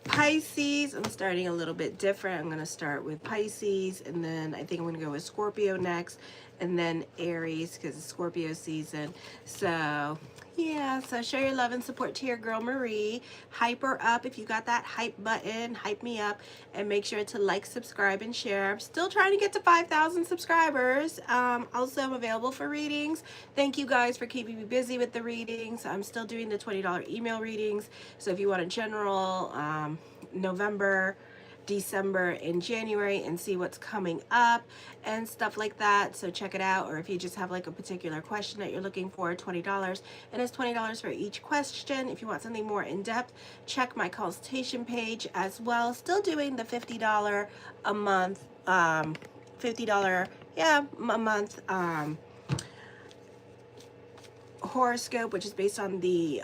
Pisces. I'm starting a little bit different. I'm going to start with Pisces, and then I think I'm going to go with Scorpio next, and then Aries because it's Scorpio season. So yeah, so show your love and support to your girl Marie. Hype her up. If you got that hype button, hype me up, and make sure to like, subscribe, and share. I'm still trying to get to 5,000 subscribers. Also, I'm available for readings. Thank you guys for keeping me busy with the readings. I'm still doing the $20 email readings. So if you want a general November, December, and January and see what's coming up and stuff like that, so check it out. Or if you just have like a particular question that you're looking for, $20, and it's $20 for each question. If you want something more in depth, check my consultation page as well. Still doing the $50 a month, $50 a month horoscope, which is based on the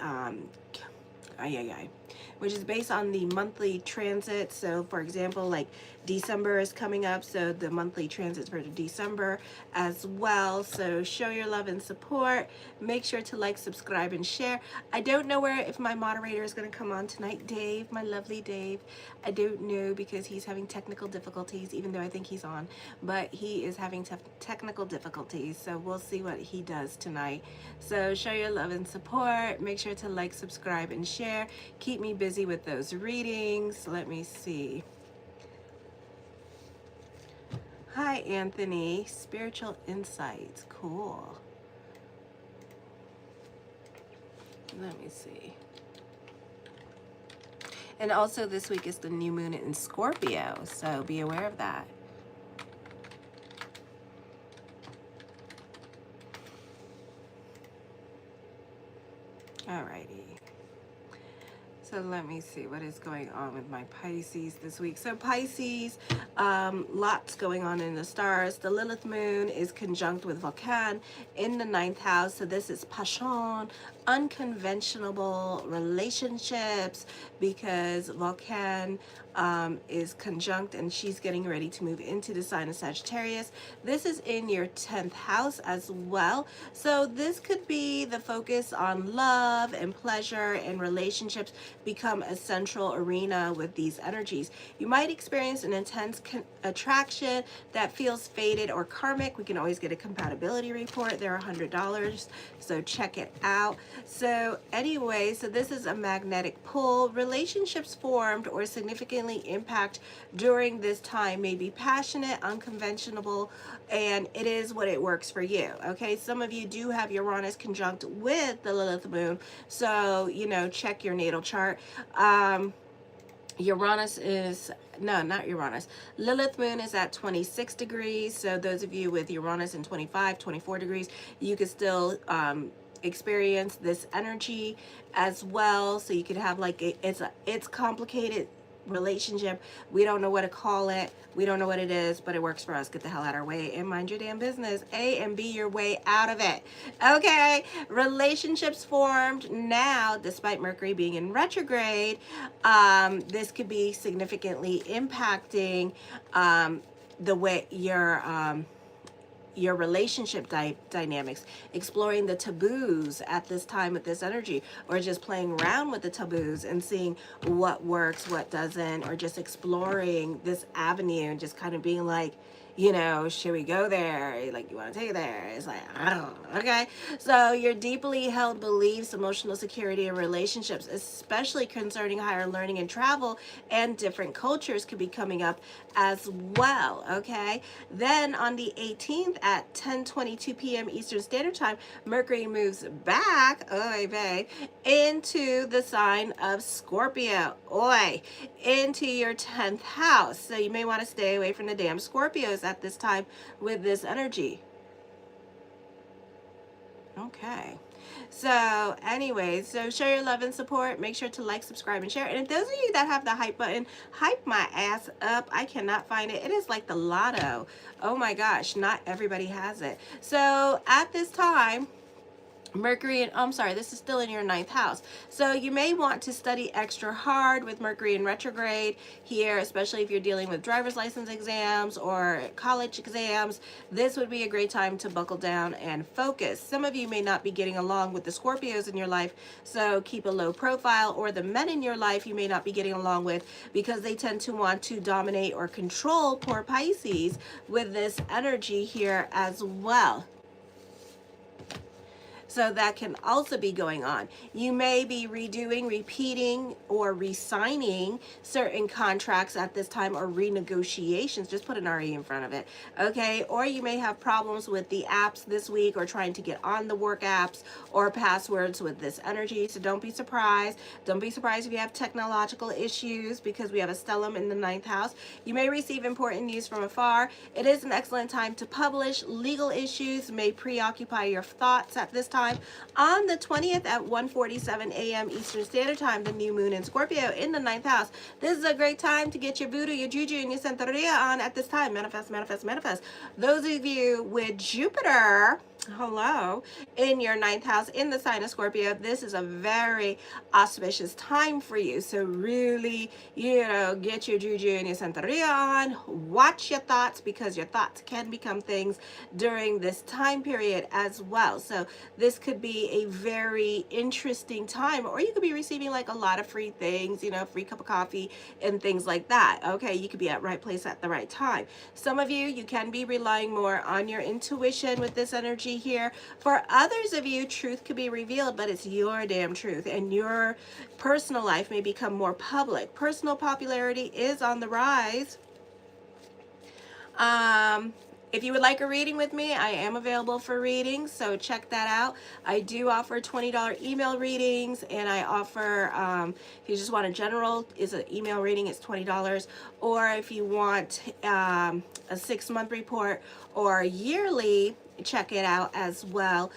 which is based on the monthly transit. So for example, like December is coming up, so the monthly transits for December as well. So show your love and support. Make sure to like, subscribe, and share. I don't know if my moderator is going to come on tonight, Dave, my lovely Dave. I don't know because he's having technical difficulties, even though I think he's on, but he is having technical difficulties. So we'll see what he does tonight. So show your love and support. Make sure to like, subscribe, and share. Keep me busy with those readings. Let me see. Hi, Anthony. Spiritual insights. Cool. Let me see. And also this week is the new moon in Scorpio, so be aware of that. Alrighty. So let me see what is going on with my Pisces this week. So Pisces, lots going on in the stars. The Lilith moon is conjunct with Vulcan in the 9th house. So this is passion, unconventional relationships, because Vulcan is conjunct and she's getting ready to move into the sign of Sagittarius. This is in your 10th house as well. So this could be the focus on love and pleasure, and relationships become a central arena with these energies. You might experience an intense attraction that feels fated or karmic. We can always get a compatibility report. They're $100, so check it out. So anyway, so this is a magnetic pull. Relationships formed or significantly impact during this time may be passionate, unconventional, and it is what it works for you. Okay, some of you do have Uranus conjunct with the Lilith moon, so you know, check your natal chart. Uranus is, no, not Uranus. Lilith moon is at 26 degrees. So those of you with Uranus in 25, 24 degrees, you could still experience this energy as well. So you could have like it's complicated relationship. We don't know what to call it. We don't know what it is, but it works for us. Get the hell out of our way and mind your damn business. A, and be your way out of it. Okay, relationships formed now, despite Mercury being in retrograde. This could be significantly impacting the way your relationship dynamics, exploring the taboos at this time with this energy, or just playing around with the taboos and seeing what works, what doesn't, or just exploring this avenue and just kind of being like, you know, should we go there? Like, you want to take it there? It's like, I don't know. Okay. So your deeply held beliefs, emotional security, and relationships, especially concerning higher learning and travel and different cultures, could be coming up as well. Okay. Then on the 18th at 10:22 p.m. Eastern Standard Time, Mercury moves back, oy vey, into the sign of Scorpio, oy, into your 10th house. So you may want to stay away from the damn Scorpios at this time with this energy. Okay. So anyway, so show your love and support. Make sure to like, subscribe, and share. And if those of you that have the hype button, hype my ass up. I cannot find it. It is like the lotto. Oh my gosh, not everybody has it. So at this time, Mercury, and I'm sorry, this is still in your ninth house. So you may want to study extra hard with Mercury in retrograde here, especially if you're dealing with driver's license exams or college exams. This would be a great time to buckle down and focus. Some of you may not be getting along with the Scorpios in your life, so keep a low profile, or the men in your life you may not be getting along with because they tend to want to dominate or control poor Pisces with this energy here as well. So that can also be going on. You may be redoing, repeating, or re-signing certain contracts at this time, or renegotiations. Just put an RE in front of it, okay? Or you may have problems with the apps this week, or trying to get on the work apps or passwords with this energy. So don't be surprised. Don't be surprised if you have technological issues, because we have a stellium in the ninth house. You may receive important news from afar. It is an excellent time to publish. Legal issues may preoccupy your thoughts at this time. On the 20th at 1:47 a.m. Eastern Standard Time, the new moon in Scorpio in the ninth house. This is a great time to get your voodoo, your juju, and your santeria on at this time. Manifest, manifest, manifest. Those of you with Jupiter, hello, in your ninth house in the sign of Scorpio, this is a very auspicious time for you. So really, get your juju and your santeria on. Watch your thoughts, because your thoughts can become things during this time period as well. So this could be a very interesting time, or you could be receiving like a lot of free things, free cup of coffee and things like that. Okay, you could be at right place at the right time. Some of you can be relying more on your intuition with this energy here. For others of you, truth could be revealed, but it's your damn truth, and your personal life may become more public. Personal popularity is on the rise. If you would like a reading with me, I am available for readings, so check that out. I do offer $20 email readings, and I offer, if you just want a general, is an email reading, it's $20. Or if you want a 6-month report or yearly, check it out as well,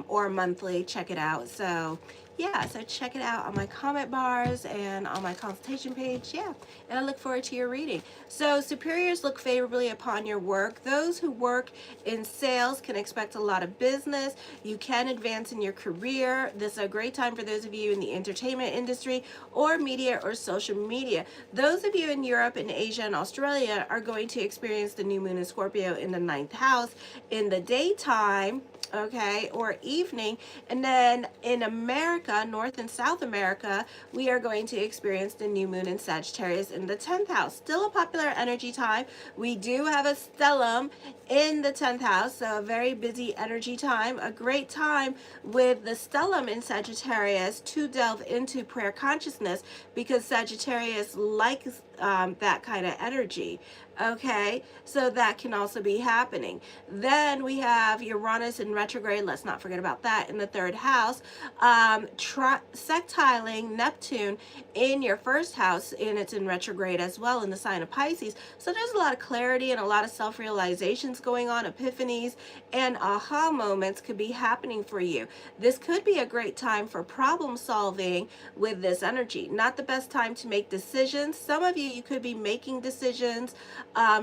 or monthly, check it out. So yeah, so check it out on my comment bars and on my consultation page. Yeah, and I look forward to your reading. So superiors look favorably upon your work. Those who work in sales can expect a lot of business. You can advance in your career. This is a great time for those of you in the entertainment industry or media or social media. Those of you in Europe and Asia and Australia are going to experience the new moon in Scorpio in the ninth house in the daytime, okay, or evening. And then in America, North and South America, we are going to experience the new moon in Sagittarius in the 10th house. Still a popular energy time. We do have a stellium in the 10th house, so a very busy energy time. A great time with the stellium in Sagittarius to delve into prayer consciousness, because Sagittarius likes that kind of energy. Okay, so that can also be happening. Then we have Uranus in retrograde. Let's not forget about that in the 3rd house. Sextiling Neptune in your 1st house, and it's in retrograde as well in the sign of Pisces. So there's a lot of clarity and a lot of self-realizations going on. Epiphanies and aha moments could be happening for you. This could be a great time for problem solving with this energy. Not the best time to make decisions. Some of you could be making decisions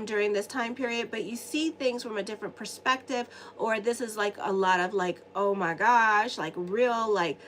during this time period, but you see things from a different perspective, or this is like a lot of like, oh my gosh, like real, like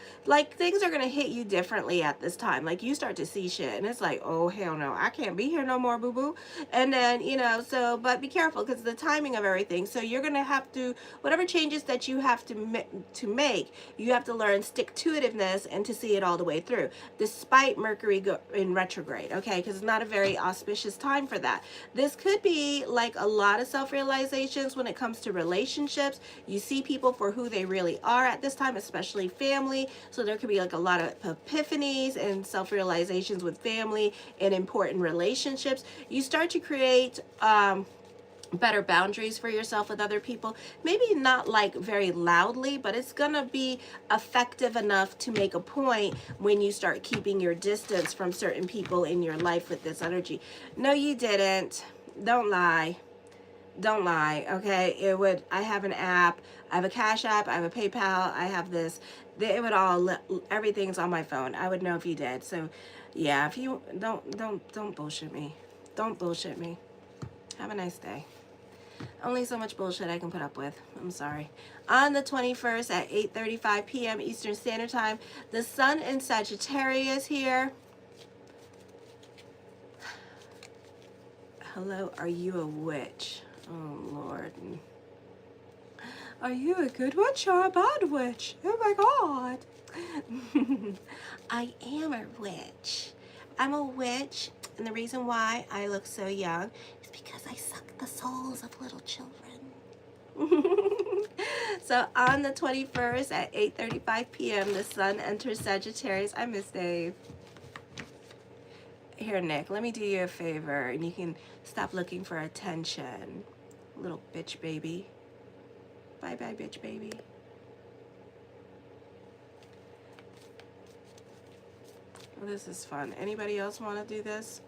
things are gonna hit you differently at this time. Like you start to see shit and it's like, oh hell no, I can't be here no more, boo boo. And then so, but be careful, because the timing of everything. So you're gonna have to, whatever changes that you have to make, you have to learn stick-to-itiveness and to see it all the way through, despite Mercury in retrograde. Okay, because it's not a very auspicious time for that. This could be like a lot of self-realizations when it comes to relationships. You see people for who they really are at this time, especially family. So there could be like a lot of epiphanies and self-realizations with family and important relationships. You start to create better boundaries for yourself with other people. Maybe not like very loudly, but it's gonna be effective enough to make a point when you start keeping your distance from certain people in your life with this energy. No, you didn't. Don't lie. Don't lie, okay? I have an app, I have a Cash App, I have a PayPal, I have this. It would all, everything's on my phone. I would know if you did. So yeah, if you don't bullshit me. Don't bullshit me. Have a nice day. Only so much bullshit I can put up with. I'm sorry. On the 21st at 8:35 p.m. Eastern Standard Time, the sun in Sagittarius here. Hello, are you a witch? Oh, Lord. Are you a good witch or a bad witch? Oh, my God. I am a witch. I'm a witch, and the reason why I look so young is because I suck the souls of little children. So on the 21st at 8:35 p.m., the sun enters Sagittarius. I miss Dave. Here, Nick, let me do you a favor, and you can stop looking for attention. Little bitch baby. Bye-bye, bitch baby. Well, this is fun. Anybody else want to do this?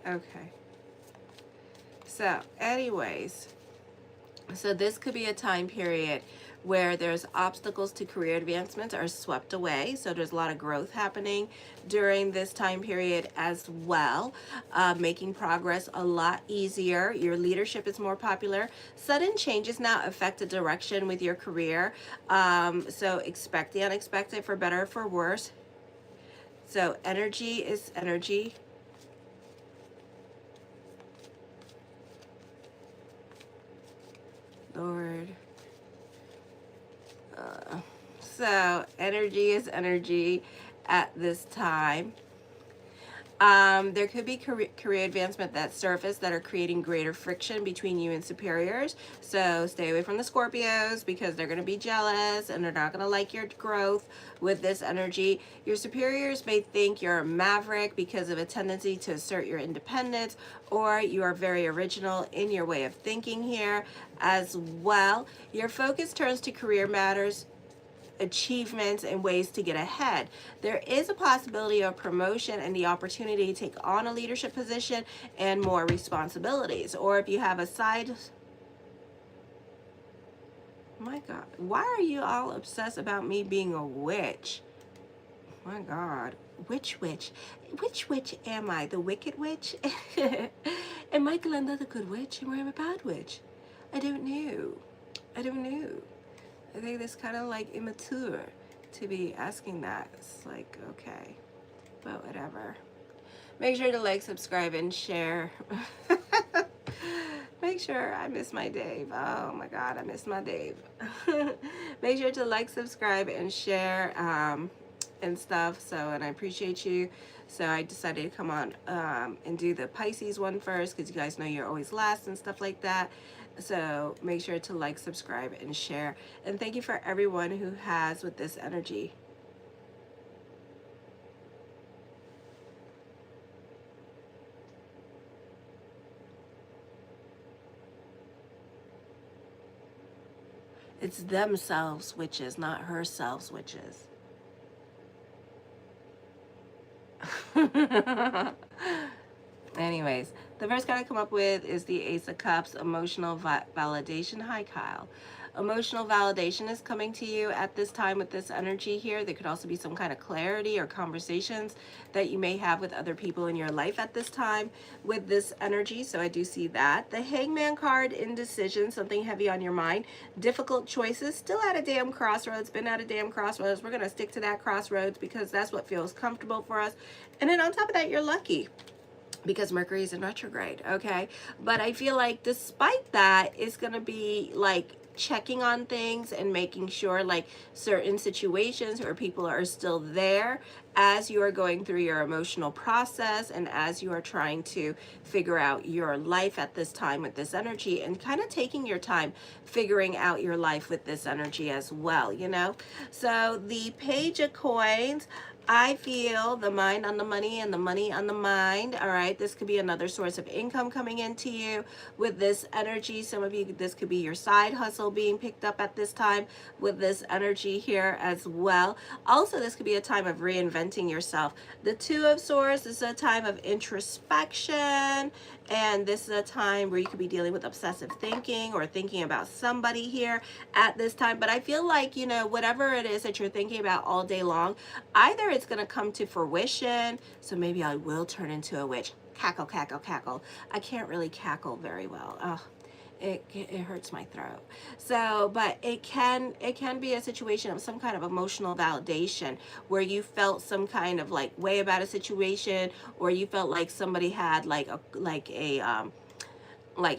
Okay. So, anyways, so this could be a time period where there's obstacles to career advancements are swept away. So there's a lot of growth happening during this time period as well, making progress a lot easier. Your leadership is more popular. Sudden changes now affect the direction with your career. So expect the unexpected, for better or for worse. So energy is energy. Lord. So energy is energy at this time. There could be career advancement that surface that are creating greater friction between you and superiors. So stay away from the Scorpios because they're going to be jealous and they're not going to like your growth with this energy. Your superiors may think you're a maverick because of a tendency to assert your independence, or you are very original in your way of thinking here as well. Your focus turns to career matters, achievements, and ways to get ahead. There is a possibility of promotion and the opportunity to take on a leadership position and more responsibilities. Or if you have a side... My God, why are you all obsessed about me being a witch? My God, which witch? Which witch am I? The wicked witch? Am I Glenda the good witch, or am I a bad witch? I don't know. I don't know. I think that's kind of like immature to be asking that. It's like, okay, but whatever. Make sure to like, subscribe, and share. Make sure, I miss my Dave. Oh my God, I miss my Dave. Make sure to like, subscribe, and share and stuff. So, and I appreciate you. So I decided to come on and do the Pisces one first because you guys know you're always last and stuff like that. So make sure to like, subscribe, and share. And thank you for everyone who has with this energy. It's themselves witches, not herselves witches. Anyways, the first card I come up with is the Ace of Cups, emotional validation. Hi, Kyle. Emotional validation is coming to you at this time with this energy here. There could also be some kind of clarity or conversations that you may have with other people in your life at this time with this energy. So I do see that. The Hangman card, indecision, something heavy on your mind. Difficult choices, still at a damn crossroads, been at a damn crossroads. We're going to stick to that crossroads because that's what feels comfortable for us. And then on top of that, you're lucky because Mercury is in retrograde, okay? But I feel like despite that, it's going to be like checking on things and making sure like certain situations where people are still there as you are going through your emotional process and as you are trying to figure out your life at this time with this energy, and kind of taking your time figuring out your life with this energy as well, you know? So the Page of Coins, I feel the mind on the money and the money on the mind. All right, this could be another source of income coming into you with this energy. Some of you, this could be your side hustle being picked up at this time with this energy here as well. Also, this could be a time of reinventing yourself. The Two of Swords is a time of introspection And this is a time where you could be dealing with obsessive thinking or thinking about somebody here at this time. But I feel like, you know, whatever it is that you're thinking about all day long, either it's going to come to fruition. So maybe I will turn into a witch. Cackle, cackle, cackle. I can't really cackle very well. Oh, it hurts my throat. So, but it can be a situation of some kind of emotional validation where you felt some kind of like way about a situation, or you felt like somebody had like a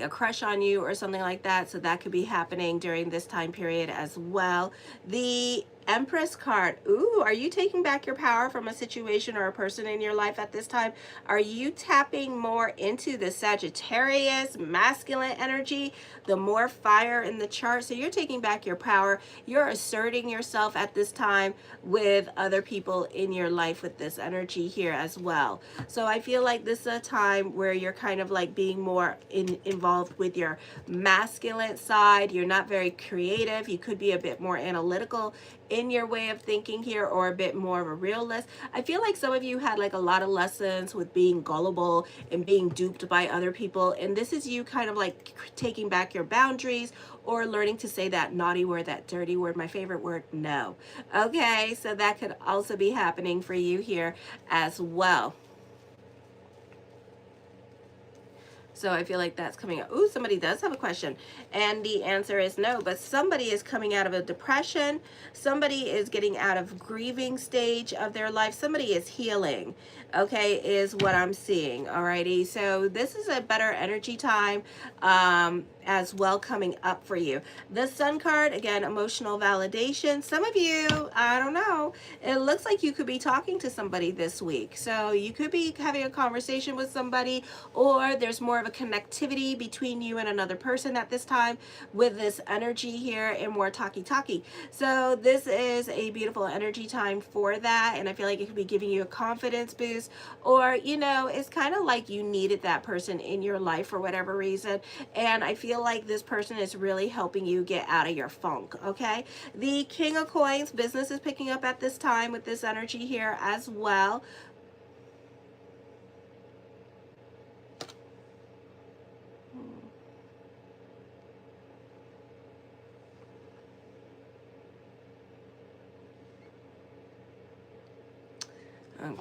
crush on you or something like that. So that could be happening during this time period as well. The Empress card. Ooh, are you taking back your power from a situation or a person in your life at this time? Are you tapping more into the Sagittarius masculine energy, the more fire in the chart? So you're taking back your power. You're asserting yourself at this time with other people in your life with this energy here as well. So I feel like this is a time where you're kind of like being more involved with your masculine side. You're not very creative. You could be a bit more analytical in your way of thinking here, or a bit more of a realist. I feel like some of you had like a lot of lessons with being gullible and being duped by other people, and this is you kind of like taking back your boundaries or learning to say that naughty word, that dirty word, my favorite word, no. Okay, so that could also be happening for you here as well. So I feel like that's coming up. Ooh, somebody does have a question. And the answer is no, but somebody is coming out of a depression. Somebody is getting out of grieving stage of their life. Somebody is healing, okay, is what I'm seeing. Alrighty. So this is a better energy time as well coming up for you. The Sun card, again, emotional validation. Some of you, I don't know, it looks like you could be talking to somebody this week. So you could be having a conversation with somebody, or there's more of a connectivity between you and another person at this time with this energy here, and more talky. So this is a beautiful energy time for that, and I feel like it could be giving you a confidence boost, or, you know, it's kind of like you needed that person in your life for whatever reason, and I feel like this person is really helping you get out of your funk. Okay, the King of Coins, business is picking up at this time with this energy here as well. Okay.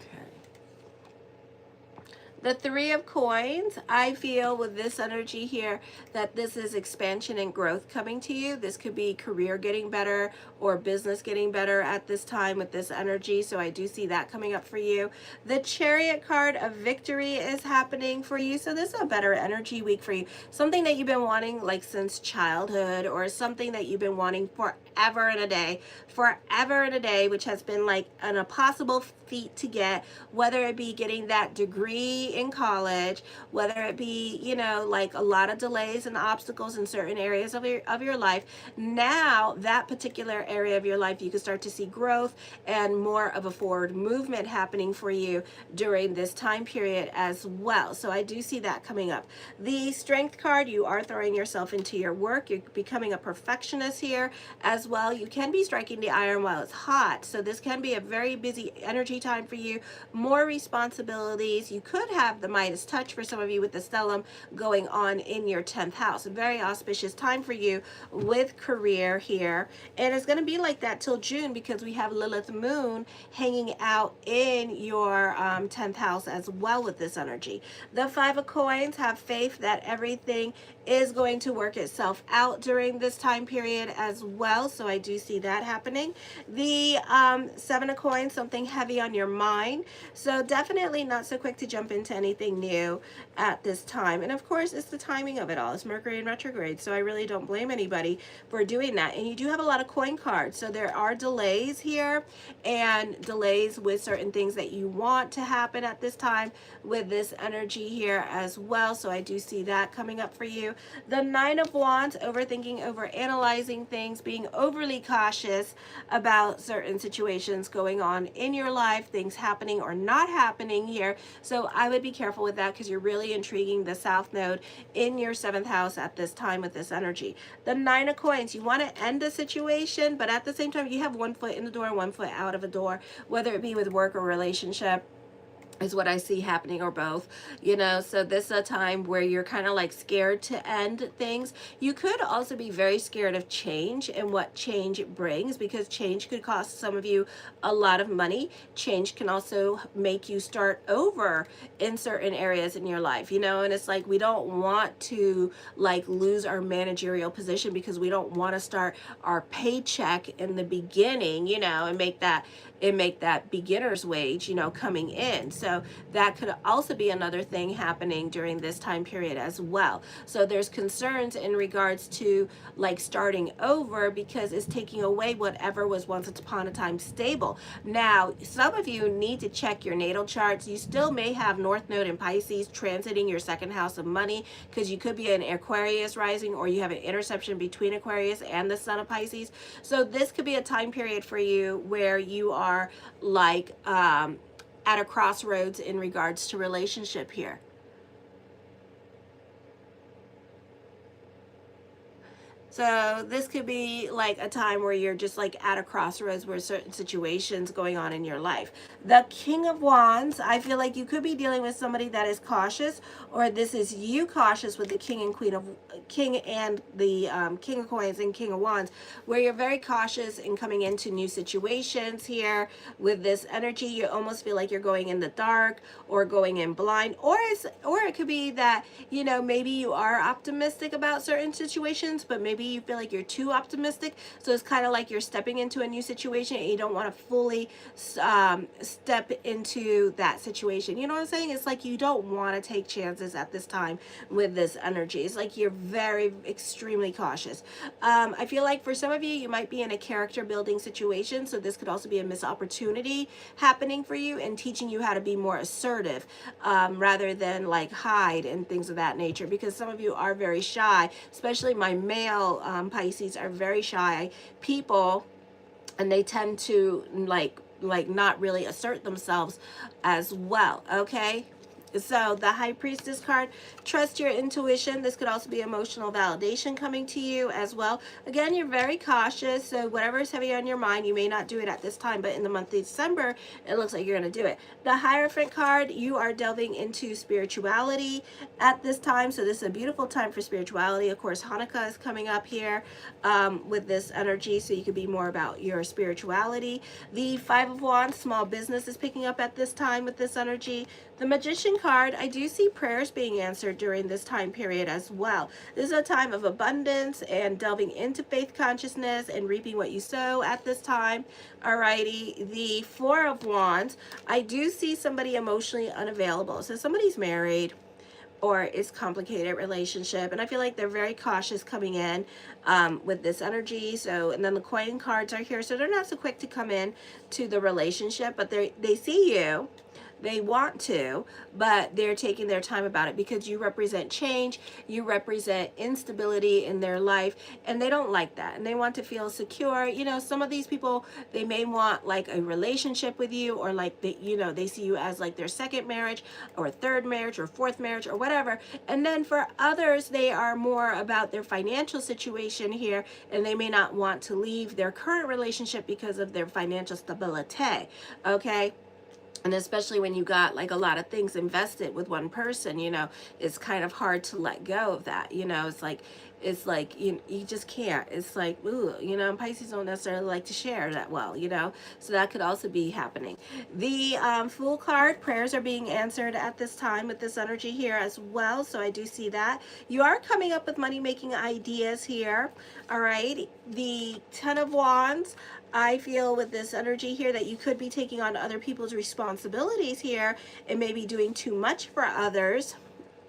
The Three of Coins, I feel with this energy here that this is expansion and growth coming to you. This could be career getting better or business getting better at this time with this energy. So I do see that coming up for you. The Chariot card of victory is happening for you. So this is a better energy week for you. Something that you've been wanting like since childhood, or something that you've been wanting forever and a day, which has been like an impossible feat to get, whether it be getting that degree in college, whether it be, you know, like a lot of delays and obstacles in certain areas of your life. Now that particular area of your life, you can start to see growth and more of a forward movement happening for you during this time period as well. So I do see that coming up. The Strength card, you are throwing yourself into your work. You're becoming a perfectionist here as well. You can be striking the iron while it's hot. So this can be a very busy energy time for you. More responsibilities. You could have the Midas touch for some of you with the stellium going on in your 10th house. A very auspicious time for you with career here, and it's going to be like that till June, because we have Lilith moon hanging out in your 10th house as well with this energy. The Five of Coins, have faith that everything is going to work itself out during this time period as well. So I do see that happening. The Seven of Coins, something heavy on your mind. So definitely not so quick to jump into anything new at this time. And of course, it's the timing of it all. It's Mercury in retrograde. So I really don't blame anybody for doing that. And you do have a lot of coin cards. So there are delays here, and delays with certain things that you want to happen at this time with this energy here as well. So I do see that coming up for you. The Nine of Wands, overthinking, over analyzing things, being overly cautious about certain situations going on in your life, things happening or not happening here. So I would be careful with that, because you're really intriguing the South Node in your 7th house at this time with this energy. The Nine of Coins, you want to end a situation, but at the same time, you have one foot in the door and one foot out of a door, whether it be with work or relationship. is what I see happening, or both, you know. So this is a time where you're kind of like scared to end things. You could also be very scared of change and what change brings, because change could cost some of you a lot of money. Change can also make you start over in certain areas in your life, you know. And it's like, we don't want to like lose our managerial position, because we don't want to start our paycheck in the beginning, you know, and make that beginner's wage, you know, coming in. So that could also be another thing happening during this time period as well. So there's concerns in regards to like starting over, because it's taking away whatever was once upon a time stable. Now, some of you need to check your natal charts. You still may have North Node in Pisces transiting your second house of money, because you could be an Aquarius rising, or you have an interception between Aquarius and the Sun of Pisces. So this could be a time period for you where you are like at a crossroads in regards to relationship here. So this could be like a time where you're just like at a crossroads where certain situations going on in your life. The King of Wands, I feel like you could be dealing with somebody that is cautious, or this is you cautious with the King and Queen of King and the King of Coins and King of Wands, where you're very cautious in coming into new situations here with this energy. You almost feel like you're going in the dark or going in blind, or it could be that, you know, maybe you are optimistic about certain situations, but maybe you feel like you're too optimistic. So it's kind of like you're stepping into a new situation and you don't want to fully step into that situation. You know what I'm saying? It's like you don't want to take chances at this time with this energy. It's like you're very extremely cautious. I feel like for some of you, you might be in a character building situation. So this could also be a missed opportunity happening for you and teaching you how to be more assertive rather than like hide and things of that nature, because some of you are very shy, especially my male Pisces are very shy people, and they tend to like not really assert themselves as well. Okay, so the High Priestess card, trust your intuition. This could also be emotional validation coming to you as well. Again, you're very cautious, so whatever is heavy on your mind, you may not do it at this time, but in the month of December, it looks like you're going to do it. The Hierophant card, you are delving into spirituality at this time, so this is a beautiful time for spirituality. Of course, Hanukkah is coming up here with this energy, so you could be more about your spirituality. The Five of Wands, small business is picking up at this time with this energy. The Magician card, I do see prayers being answered during this time period as well. This is a time of abundance and delving into faith consciousness and reaping what you sow at this time. Alrighty, the Four of Wands, I do see somebody emotionally unavailable. So somebody's married or it's complicated relationship, and I feel like they're very cautious coming in with this energy. So, and then the Coin cards are here, so they're not so quick to come in to the relationship, but they see you. They want to, but they're taking their time about it, because you represent change, you represent instability in their life, and they don't like that, and they want to feel secure. You know, some of these people, they may want like a relationship with you, or like they, you know, they see you as like their second marriage or third marriage or fourth marriage or whatever. And then for others, they are more about their financial situation here, and they may not want to leave their current relationship because of their financial stability. Okay, and especially when you got like a lot of things invested with one person, you know, it's kind of hard to let go of that. You know, it's like you just can't. It's like, ooh, you know, Pisces don't necessarily like to share that well, you know, so that could also be happening. The Fool card, prayers are being answered at this time with this energy here as well, so I do see that. You are coming up with money-making ideas here. All right, the Ten of Wands, I feel with this energy here that you could be taking on other people's responsibilities here and maybe doing too much for others.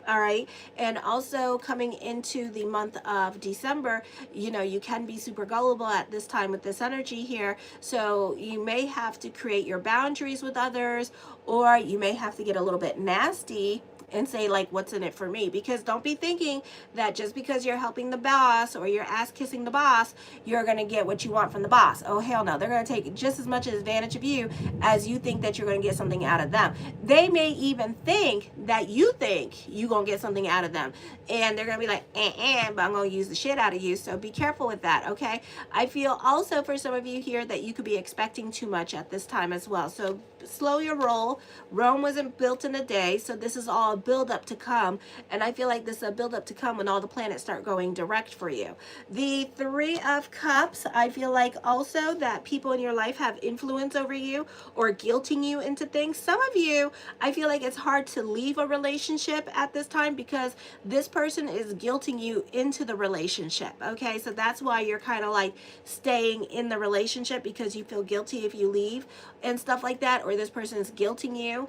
All right, and also coming into the month of December, you know, you can be super gullible at this time with this energy here, so you may have to create your boundaries with others, or you may have to get a little bit nasty and say like, what's in it for me? Because don't be thinking that just because you're helping the boss or you're ass kissing the boss, you're going to get what you want from the boss. Oh, hell no. They're going to take just as much advantage of you as you think that you're going to get something out of them. They may even think that you think you're going to get something out of them. And they're going to be like, but I'm going to use the shit out of you. So be careful with that, okay? I feel also for some of you here that you could be expecting too much at this time as well. So slow your roll. Rome wasn't built in a day, so this is all a build up to come. And I feel like this is a build up to come when all the planets start going direct for you. The Three of Cups, I feel like also that people in your life have influence over you or guilting you into things. Some of you, I feel like it's hard to leave a relationship at this time because this person is guilting you into the relationship, okay? So that's why you're kind of like staying in the relationship because you feel guilty if you leave and stuff like that, or this person is guilting you.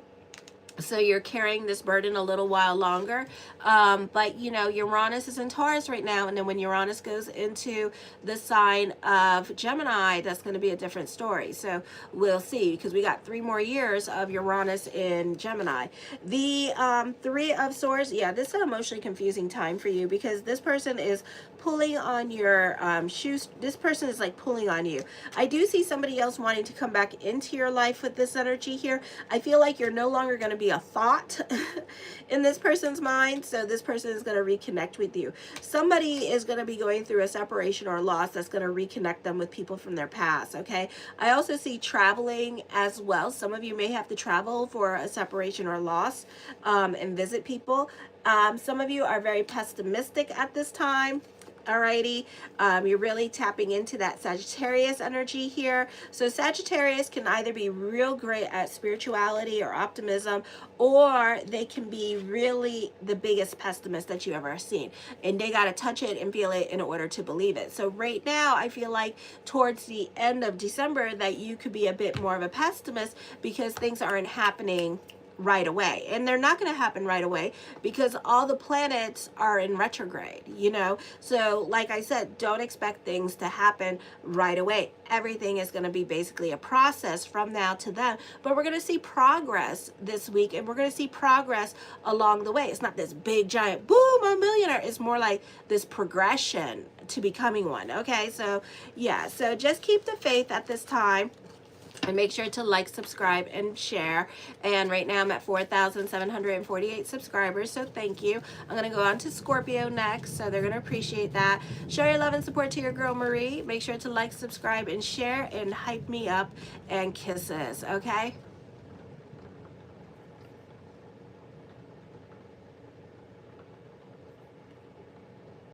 So you're carrying this burden a little while longer. But, you know, Uranus is in Taurus right now. And then when Uranus goes into the sign of Gemini, that's going to be a different story. So we'll see, because we got 3 more years of Uranus in Gemini. The Three of Swords, yeah, this is an emotionally confusing time for you because this person is pulling on your shoes. This person is like pulling on you. I do see somebody else wanting to come back into your life with this energy here. I feel like you're no longer going to be a thought in this person's mind, so this person is going to reconnect with you. Somebody is going to be going through a separation or loss that's going to reconnect them with people from their past, okay? I also see traveling as well. Some of you may have to travel for a separation or loss and visit people. Some of you are very pessimistic at this time. Alrighty, you're really tapping into that Sagittarius energy here. So Sagittarius can either be real great at spirituality or optimism, or they can be really the biggest pessimist that you ever have seen. And they got to touch it and feel it in order to believe it. So right now, I feel like towards the end of December that you could be a bit more of a pessimist because things aren't happening right away, and they're not going to happen right away because all the planets are in retrograde, you know. So like I said, don't expect things to happen right away. Everything is going to be basically a process from now to then, but we're going to see progress this week, and we're going to see progress along the way. It's not this big giant boom, I'm a millionaire. It's more like this progression to becoming one, okay? So yeah, so just keep the faith at this time. And make sure to like, subscribe, and share. And right now I'm at 4,748 subscribers, so thank you. I'm going to go on to Scorpio next, so they're going to appreciate that. Show your love and support to your girl Marie. Make sure to like, subscribe, and share, and hype me up, and kisses, okay?